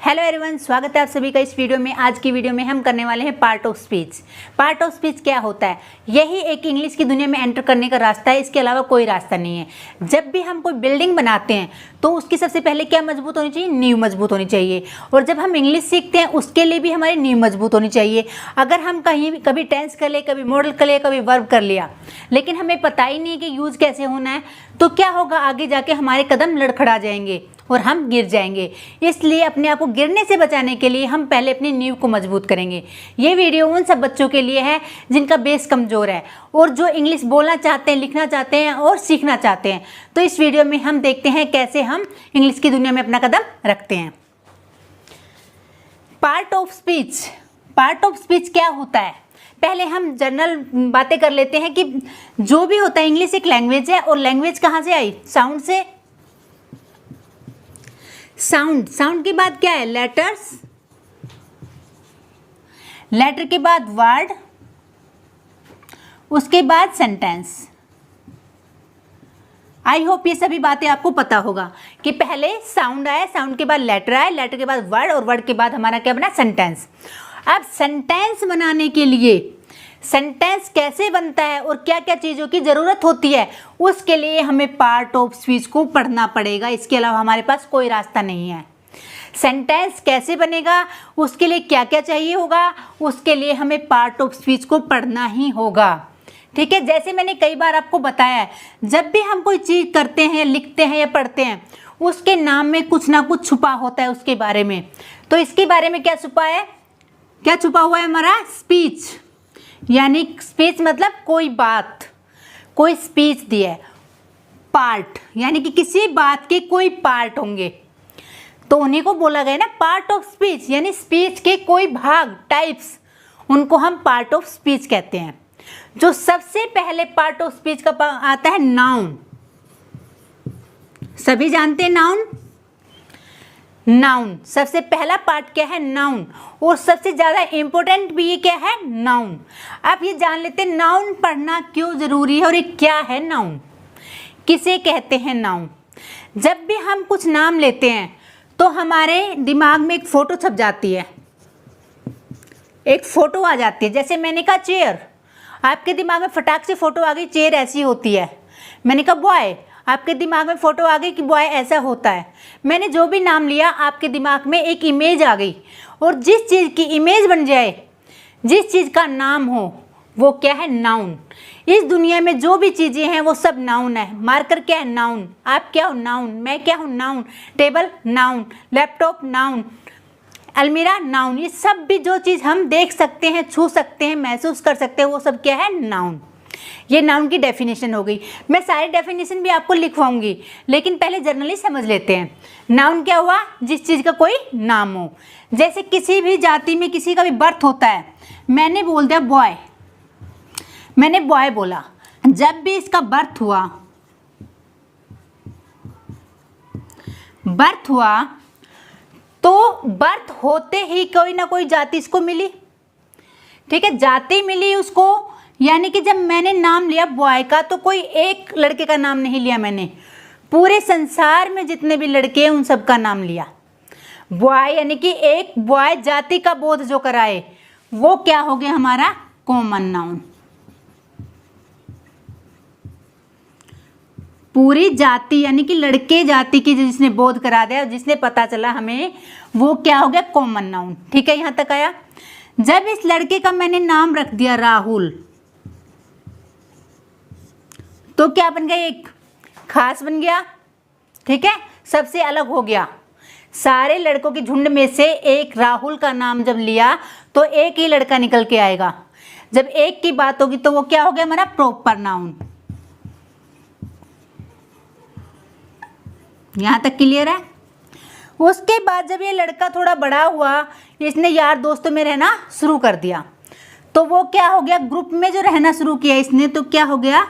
Hello everyone, स्वागत है आप सभी का इस वीडियो में। आज की वीडियो में हम करने वाले हैं part of speech. Part of speech क्या होता है? यही एक इंग्लिश की दुनिया में एंटर करने का रास्ता है, इसके अलावा कोई रास्ता नहीं है। जब भी हम कोई बिल्डिंग बनाते हैं तो उसकी सबसे पहले क्या मजबूत होनी चाहिए? नींव मजबूत होनी चाहिए। और जब हम इंग्लिश सीखते हैं उसके लिए भी हमारी नींव मजबूत होनी चाहिए। अगर हम कभी टेंस कर ले, कभी मॉडल कर लिया, कभी वर्ब कर लिया, लेकिन हमें पता ही नहीं कि यूज़ कैसे होना है, तो क्या होगा? आगे जाके हमारे कदम लड़खड़ा जाएंगे और हम गिर जाएंगे। इसलिए अपने आप को गिरने से बचाने के लिए हम पहले अपनी नींव को मजबूत करेंगे। ये वीडियो उन सब बच्चों के लिए है जिनका बेस कमज़ोर है और जो इंग्लिश बोलना चाहते हैं, लिखना चाहते हैं और सीखना चाहते हैं। तो इस वीडियो में हम देखते हैं कैसे हम इंग्लिश की दुनिया में अपना कदम रखते हैं। Part of speech. Part of speech क्या होता है? पहले हम जनरल बातें कर लेते हैं कि जो भी होता है, इंग्लिश एक लैंग्वेज है और लैंग्वेज कहाँ से आई? साउंड से। साउंड के बाद क्या है? लेटर्स। लेटर के बाद वर्ड, उसके बाद सेंटेंस। आई होप ये सभी बातें आपको पता होगा कि पहले साउंड आया, साउंड के बाद लेटर आया, लेटर के बाद वर्ड और वर्ड के बाद हमारा क्या बना? सेंटेंस। अब सेंटेंस बनाने के लिए सेंटेंस कैसे बनता है और क्या क्या चीज़ों की ज़रूरत होती है, उसके लिए हमें पार्ट ऑफ स्पीच को पढ़ना पड़ेगा। इसके अलावा हमारे पास कोई रास्ता नहीं है। सेंटेंस कैसे बनेगा, उसके लिए क्या क्या चाहिए होगा, उसके लिए हमें पार्ट ऑफ स्पीच को पढ़ना ही होगा। ठीक है, जैसे मैंने कई बार आपको बताया है, जब भी हम कोई चीज़ करते हैं, लिखते हैं या पढ़ते हैं, उसके नाम में कुछ ना कुछ छुपा होता है उसके बारे में। तो इसके बारे में क्या छुपा है? क्या छुपा हुआ है हमारा? स्पीच। यानी स्पीच मतलब कोई बात, कोई स्पीच दी है। पार्ट यानी कि किसी बात के कोई पार्ट होंगे तो उन्हीं को बोला गया ना पार्ट ऑफ स्पीच। यानी स्पीच के कोई भाग, टाइप्स, उनको हम पार्ट ऑफ स्पीच कहते हैं। जो सबसे पहले पार्ट ऑफ स्पीच का आता है नाउन। सभी जानते हैं नाउन। नाउन सबसे पहला पार्ट क्या है? नाउन। और सबसे ज़्यादा इंपॉर्टेंट भी ये क्या है? नाउन। आप ये जान लेते हैं नाउन पढ़ना क्यों ज़रूरी है और ये क्या है नाउन, किसे कहते हैं नाउन। जब भी हम कुछ नाम लेते हैं तो हमारे दिमाग में एक फ़ोटो छप जाती है, एक फ़ोटो आ जाती है। जैसे मैंने कहा चेयर, आपके दिमाग में फटाक से फ़ोटो आ गई, चेयर ऐसी होती है। मैंने कहा बॉय, आपके दिमाग में फ़ोटो आ गई कि बॉय ऐसा होता है। मैंने जो भी नाम लिया आपके दिमाग में एक इमेज आ गई। और जिस चीज़ की इमेज बन जाए, जिस चीज़ का नाम हो, वो क्या है? नाउन। इस दुनिया में जो भी चीज़ें हैं वो सब नाउन है। मार्कर क्या है? नाउन। आप क्या हो? नाउन। मैं क्या हूँ? Noun. Table noun, laptop noun, अलमीरा नाउन। ये सब भी जो चीज़ हम देख सकते हैं, छू सकते हैं, महसूस कर सकते हैं, वो सब क्या है? नाउन। ये नाउन की डेफिनेशन हो गई। मैं सारी डेफिनेशन भी आपको लिखवाऊंगी, लेकिन पहले जनरली समझ लेते हैं। नाउन क्या हुआ? जिस चीज़ का कोई नाम हो। जैसे किसी भी जाति में किसी का भी बर्थ होता है, मैंने बोल दिया बॉय, मैंने बॉय बोला। जब भी इसका बर्थ हुआ तो बर्थ होते ही कोई ना कोई जाति इसको मिली। ठीक है, जाति मिली उसको। यानी कि जब मैंने नाम लिया बॉय का तो कोई एक लड़के का नाम नहीं लिया मैंने, पूरे संसार में जितने भी लड़के हैं उन सब का नाम लिया। बॉय यानी कि एक बॉय जाति का बोध जो कराए, वो क्या हो गया? हमारा कॉमन नाउन। पूरी जाति यानी कि लड़के जाति की जिसने बोध करा दिया, जिसने पता चला हमें, वो क्या हो गया? Common noun. ठीक है, यहाँ तक आया। जब इस लड़के का मैंने नाम रख दिया राहुल, तो क्या बन गया? एक खास बन गया। ठीक है, सबसे अलग हो गया। सारे लड़कों के झुंड में से एक राहुल का नाम जब लिया तो एक ही लड़का निकल के आएगा। जब एक की बात होगी तो वो क्या हो गया? हमारा प्रॉपर नाउन। यहाँ तक क्लियर है? उसके बाद जब ये लड़का थोड़ा बड़ा हुआ, इसने यार दोस्तों में रहना शुरू कर दिया, तो वो क्या हो गया? ग्रुप में जो रहना शुरू किया इसने, तो क्या हो गया?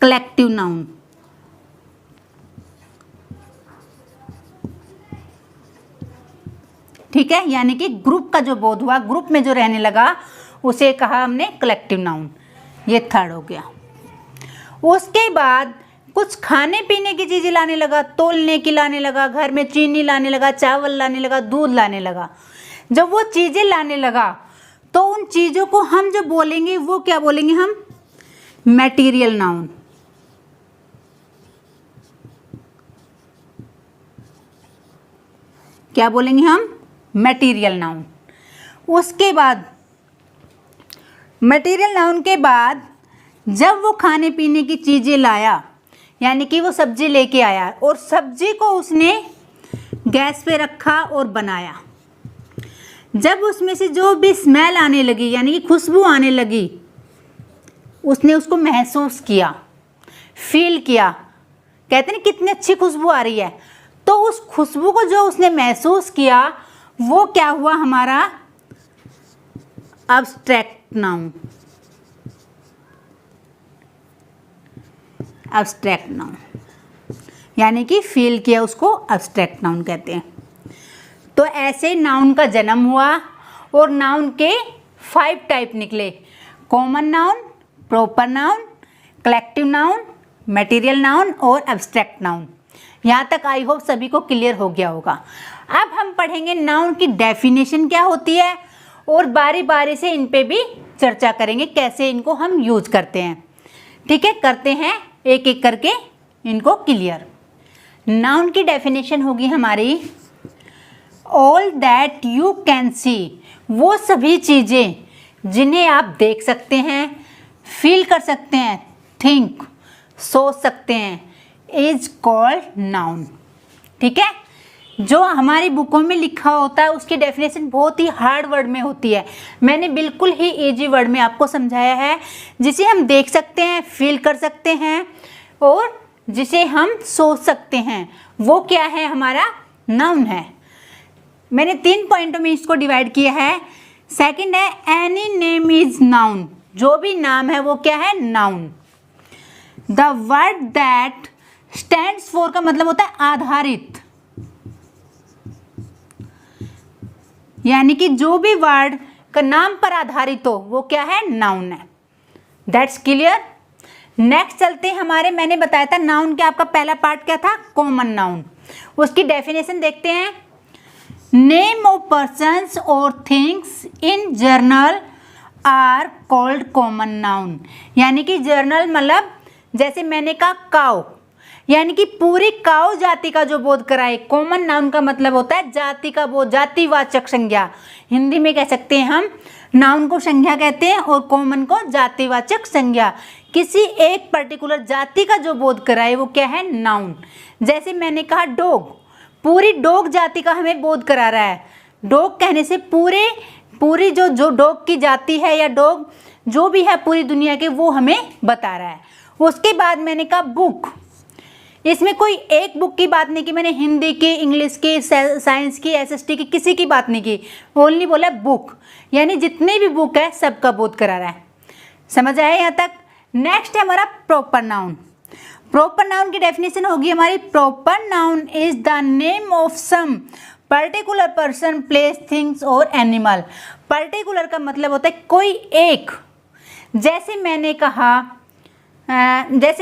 Collective noun. ठीक है, यानी कि ग्रुप का जो बोध हुआ, ग्रुप में जो रहने लगा, उसे कहा हमने कलेक्टिव नाउन। ये थर्ड हो गया। उसके बाद कुछ खाने पीने की चीज़ें लाने लगा, तोलने की लाने लगा, घर में चीनी लाने लगा, चावल लाने लगा, दूध लाने लगा। जब वो चीज़ें लाने लगा तो उन चीज़ों को हम जो बोलेंगे वो क्या बोलेंगे हम? Material noun. क्या बोलेंगे हम? Material noun. उसके बाद मटेरियल नाउन के बाद जब वो खाने पीने की चीज़ें लाया, यानी कि वो सब्जी लेके आया और सब्जी को उसने गैस पे रखा और बनाया, जब उसमें से जो भी स्मेल आने लगी, यानी कि खुशबू आने लगी, उसने उसको महसूस किया, फील किया। कहते हैं कितनी अच्छी खुशबू आ रही है, तो उस खुशबू को जो उसने महसूस किया वो क्या हुआ? हमारा एब्स्ट्रैक्ट नाउन। एब्स्ट्रैक्ट नाउन यानी कि फील किया, उसको एब्स्ट्रैक्ट नाउन कहते हैं। तो ऐसे नाउन का जन्म हुआ और नाउन के 5 टाइप निकले: common noun, proper noun, collective noun, material noun और एब्स्ट्रैक्ट नाउन। यहाँ तक आई होप सभी को क्लियर हो गया होगा। अब हम पढ़ेंगे नाउन की डेफिनेशन क्या होती है और बारी बारी से इन पे भी चर्चा करेंगे कैसे इनको हम यूज करते हैं। ठीक है, करते हैं एक एक करके इनको क्लियर। नाउन की डेफिनेशन होगी हमारी, all that you can see, वो सभी चीज़ें जिन्हें आप देख सकते हैं, फील कर सकते हैं, थिंक सोच सकते हैं, इज कॉल्ड नाउन। ठीक है, जो हमारी बुकों में लिखा होता है उसकी डेफिनेशन बहुत ही हार्ड वर्ड में होती है। मैंने बिल्कुल ही इजी वर्ड में आपको समझाया है, जिसे हम देख सकते हैं, फील कर सकते हैं और जिसे हम सोच सकते हैं, वो क्या है? हमारा नाउन है। मैंने 3 पॉइंटों में इसको डिवाइड किया है। सेकंड है एनी नेम इज नाउन, जो भी नाम है वो क्या है? Noun. The word that stands for का मतलब होता है आधारित, यानी कि जो भी वर्ड का नाम पर आधारित हो वो क्या है? नाउन है। That's clear. नेक्स्ट चलते हैं हमारे, मैंने बताया था नाउन के आपका पहला पार्ट क्या था? Common noun. उसकी डेफिनेशन देखते हैं। नेम ऑफ पर्सन्स और things in general are called common noun, यानी कि जर्नल मतलब जैसे मैंने कहा काउ, यानी कि पूरी काउ जाति का जो बोध कराए। कॉमन नाउन का मतलब होता है जाति का बोध, जातिवाचक संज्ञा। हिंदी में कह सकते हैं हम नाउन को संज्ञा कहते हैं और कॉमन को जातिवाचक संज्ञा। किसी एक पर्टिकुलर जाति का जो बोध कराए वो क्या है? नाउन। जैसे मैंने कहा डॉग, पूरी डॉग जाति का हमें बोध करा रहा है। डॉग कहने से पूरी जो डॉग की जाति है या डॉग जो भी है पूरी दुनिया के, वो हमें बता रहा है। उसके बाद मैंने कहा बुक, इसमें कोई एक बुक की बात नहीं की मैंने, हिंदी की, इंग्लिश की, साइंस की, एसएसटी की, किसी की बात नहीं की, ओनली बोला बुक, यानी जितने भी बुक है सबका बोध करा रहा है। समझ आया यहाँ तक? नेक्स्ट है हमारा प्रॉपर नाउन। प्रॉपर नाउन की डेफिनेशन होगी हमारी, proper noun is the name of some particular person, place, things और एनिमल। पर्टिकुलर का मतलब होता है कोई एक। जैसे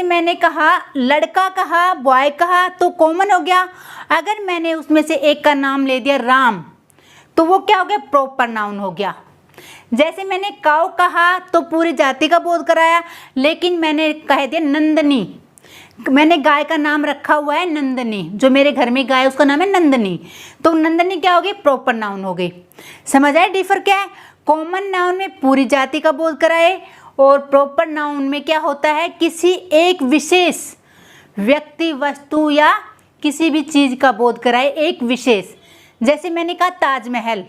मैंने कहा लड़का कहा, बॉय कहा तो कॉमन हो गया। अगर मैंने उसमें से एक का नाम ले दिया राम, तो वो क्या हो गया? प्रॉपर नाउन हो गया। जैसे मैंने काऊ कहा तो पूरी जाति का बोध कराया, लेकिन मैंने कह दिया नंदनी, मैंने गाय का नाम रखा हुआ है नंदनी, जो मेरे घर में गाय उसका नाम है नंदनी, तो नंदनी क्या हो गई? प्रॉपर नाउन हो गई। समझ आए डिफर क्या है? कॉमन नाउन में पूरी जाति का बोध कराए और प्रॉपर नाउन में क्या होता है? किसी एक विशेष व्यक्ति, वस्तु या किसी भी चीज़ का बोध कराए, एक विशेष। जैसे मैंने कहा ताजमहल,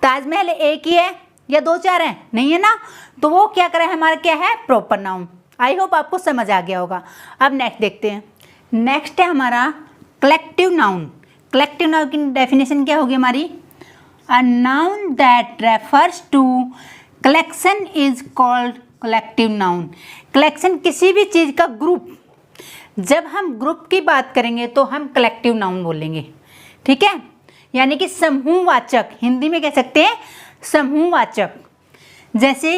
ताजमहल एक ही है या 2-4 हैं? नहीं है ना, तो वो क्या करा है? हमारा क्या है? Proper noun. आई होप आपको समझ आ गया होगा। अब नेक्स्ट देखते हैं। नेक्स्ट है हमारा कलेक्टिव नाउन। कलेक्टिव नाउन की डेफिनेशन क्या होगी हमारी? A noun that refers to collection is called collective noun. Collection किसी भी चीज़ का ग्रुप, जब हम ग्रुप की बात करेंगे तो हम कलेक्टिव नाउन बोलेंगे। ठीक है, यानी कि समूहवाचक, हिंदी में कह सकते हैं समूहवाचक। जैसे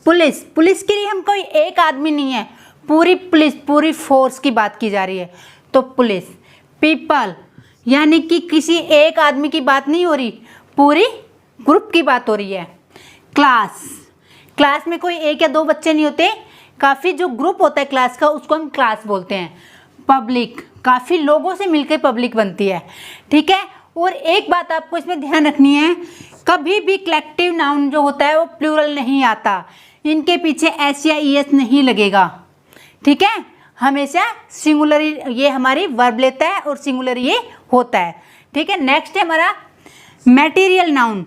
पुलिस, पुलिस के लिए हम कोई एक आदमी नहीं है, पूरी पुलिस, पूरी फोर्स की बात की जा रही है, तो पुलिस। पीपल यानी कि किसी एक आदमी की बात नहीं हो रही, पूरी ग्रुप की बात हो रही है। क्लास, क्लास में कोई एक या दो बच्चे नहीं होते, काफ़ी जो ग्रुप होता है क्लास का उसको हम क्लास बोलते हैं। पब्लिक, काफ़ी लोगों से मिलकर पब्लिक बनती है, ठीक है। और एक बात आपको इसमें ध्यान रखनी है, कभी भी कलेक्टिव नाउन जो होता है वो प्लूरल नहीं आता, इनके पीछे एस या ई एस नहीं लगेगा, ठीक है। हमेशा सिंगुलर ये हमारी वर्ब लेता है और सिंगुलर ये होता है, ठीक है। नेक्स्ट है हमारा material noun.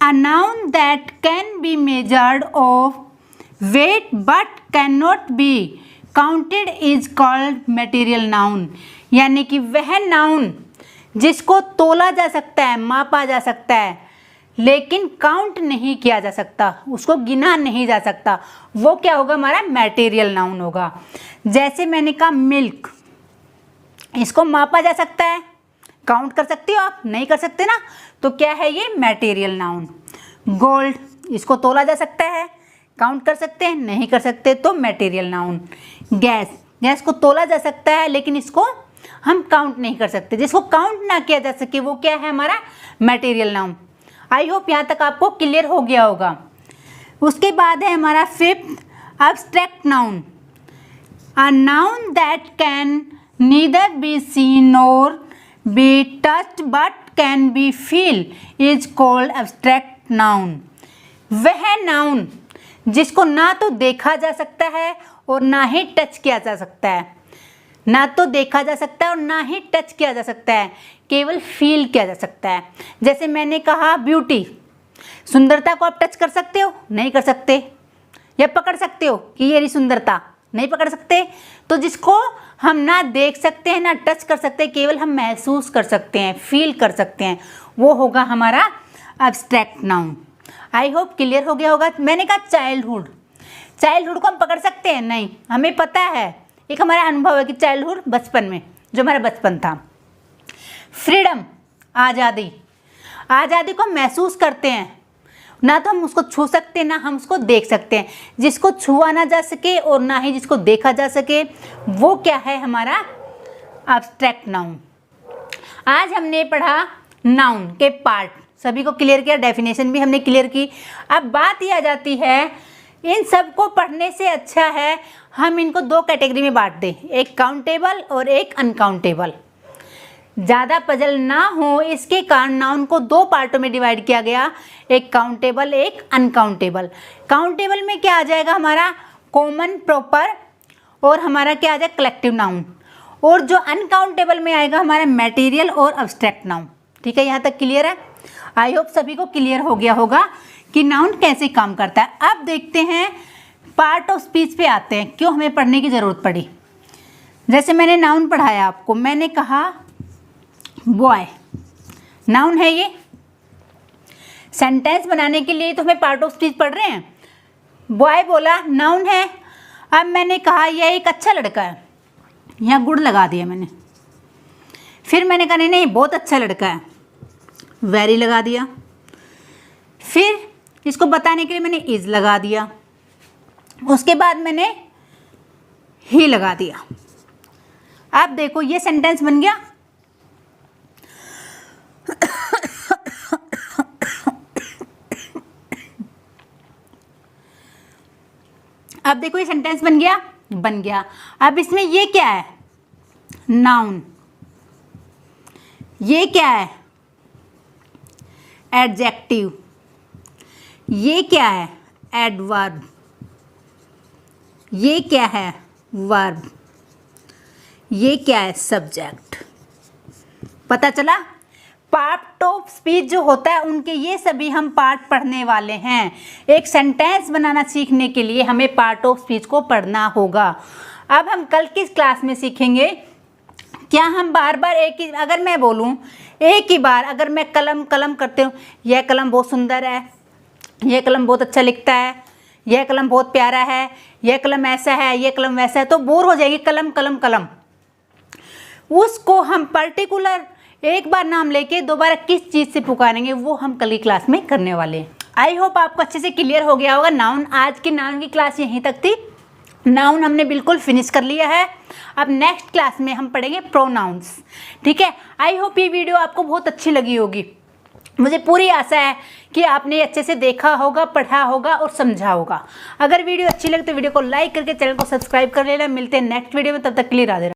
A noun that can be measured of weight but can not be counted is called material noun. यानी कि वह नाउन जिसको तोला जा सकता है, मापा जा सकता है, लेकिन काउंट नहीं किया जा सकता, उसको गिना नहीं जा सकता, वो क्या होगा, हमारा मटेरियल नाउन होगा। जैसे मैंने कहा मिल्क, इसको मापा जा सकता है, काउंट कर सकते हो आप, नहीं कर सकते ना, तो क्या है ये मटेरियल नाउन। गोल्ड, इसको तोला जा सकता है, काउंट कर सकते हैं, नहीं कर सकते, तो मटेरियल नाउन। गैस, गैस को तोला जा सकता है लेकिन इसको हम काउंट नहीं कर सकते, जिसको काउंट ना किया जा सके वो क्या है, हमारा मटेरियल नाउन। आई होप यहाँ तक आपको क्लियर हो गया होगा। उसके बाद है हमारा fifth abstract noun. A noun that can neither be seen nor be touched but can be feel is called abstract noun. वह नाउन जिसको ना तो देखा जा सकता है और ना ही टच किया जा सकता है, ना तो देखा जा सकता है और ना ही टच किया जा सकता है, केवल फील किया जा सकता है। जैसे मैंने कहा ब्यूटी, सुंदरता को आप टच कर सकते हो, नहीं कर सकते, या पकड़ सकते हो कि ये रही सुंदरता, नहीं पकड़ सकते। तो जिसको हम ना देख सकते हैं ना टच कर सकते हैं, केवल हम महसूस कर सकते हैं, फील कर सकते हैं, वो होगा हमारा abstract noun. I hope clear हो गया होगा। मैंने कहा चाइल्डहुड, चाइल्डहुड को हम पकड़ सकते हैं, नहीं, हमें पता है, एक हमारा अनुभव है कि चाइल्डहुड बचपन में, जो हमारा बचपन था। फ्रीडम, आज़ादी, आज़ादी को महसूस करते हैं, ना तो हम उसको छू सकते हैं ना हम उसको देख सकते हैं। जिसको छुआ ना जा सके और ना ही जिसको देखा जा सके, वो क्या है, हमारा एब्स्ट्रैक्ट नाउन। आज हमने पढ़ा नाउन के पार्ट, सभी को क्लियर किया, डेफिनेशन भी हमने क्लियर की। अब बात यह आ जाती है, इन सब को पढ़ने से अच्छा है हम इनको दो कैटेगरी में बांट दें, एक काउंटेबल और एक अनकाउंटेबल। ज़्यादा पजल ना हो इसके कारण नाउन को दो पार्टों में डिवाइड किया गया, एक काउंटेबल एक अनकाउंटेबल। काउंटेबल में क्या आ जाएगा, हमारा कॉमन, प्रॉपर, और हमारा क्या आ जाएगा, कलेक्टिव नाउन। और जो अनकाउंटेबल में आएगा हमारा मटेरियल और एब्स्ट्रैक्ट नाउन। ठीक है, यहाँ तक क्लियर है। आई होप सभी को क्लियर हो गया होगा कि नाउन कैसे काम करता है। अब देखते हैं पार्ट ऑफ स्पीच पे आते हैं, क्यों हमें पढ़ने की ज़रूरत पड़ी। जैसे मैंने नाउन पढ़ाया आपको, मैंने कहा बॉय, नाउन है ये। सेंटेंस बनाने के लिए तो हमें पार्ट ऑफ स्पीच पढ़ रहे हैं। बॉय बोला, नाउन है। अब मैंने कहा यह एक अच्छा लड़का है, यहाँ गुड लगा दिया मैंने। फिर मैंने कहा नहीं बहुत अच्छा लड़का है, वेरी लगा दिया। फिर इसको बताने के लिए मैंने इज लगा दिया, उसके बाद मैंने ही लगा दिया। अब देखो ये सेंटेंस बन गया। अब देखो ये सेंटेंस बन गया। अब इसमें ये क्या है, नाउन। ये क्या है, एडजेक्टिव। ये क्या है, एडवर्ब। ये क्या है, वर्ब। ये क्या है, सब्जेक्ट। पता चला। पार्ट ऑफ स्पीच जो होता है उनके ये सभी हम पार्ट पढ़ने वाले हैं। एक सेंटेंस बनाना सीखने के लिए हमें पार्ट ऑफ स्पीच को पढ़ना होगा। अब हम कल की क्लास में सीखेंगे, क्या हम बार बार एक ही, अगर मैं बोलूं एक ही बार, अगर मैं कलम कलम करते हूँ, यह कलम बहुत सुंदर है, यह कलम बहुत अच्छा लिखता है, यह कलम बहुत प्यारा है, यह कलम ऐसा है, यह कलम वैसा है, तो बोर हो जाएगी कलम कलम कलम। उसको हम पर्टिकुलर एक बार नाम लेके दोबारा किस चीज़ से पुकारेंगे वो हम कल की क्लास में करने वाले हैं। आई होप आपको अच्छे से क्लियर हो गया होगा। नाउन, आज की नाउन की क्लास यहीं तक थी। नाउन हमने बिल्कुल फिनिश कर लिया है। अब नेक्स्ट क्लास में हम पढ़ेंगे प्रोनाउंस। ठीक है, आई होप ये वीडियो आपको बहुत अच्छी लगी होगी। मुझे पूरी आशा है कि आपने अच्छे से देखा होगा, पढ़ा होगा और समझा होगा। अगर वीडियो अच्छी लगे तो वीडियो को लाइक करके चैनल को सब्सक्राइब कर लेना। मिलते हैं नेक्स्ट वीडियो में, तब तक के लिए राधे राधे।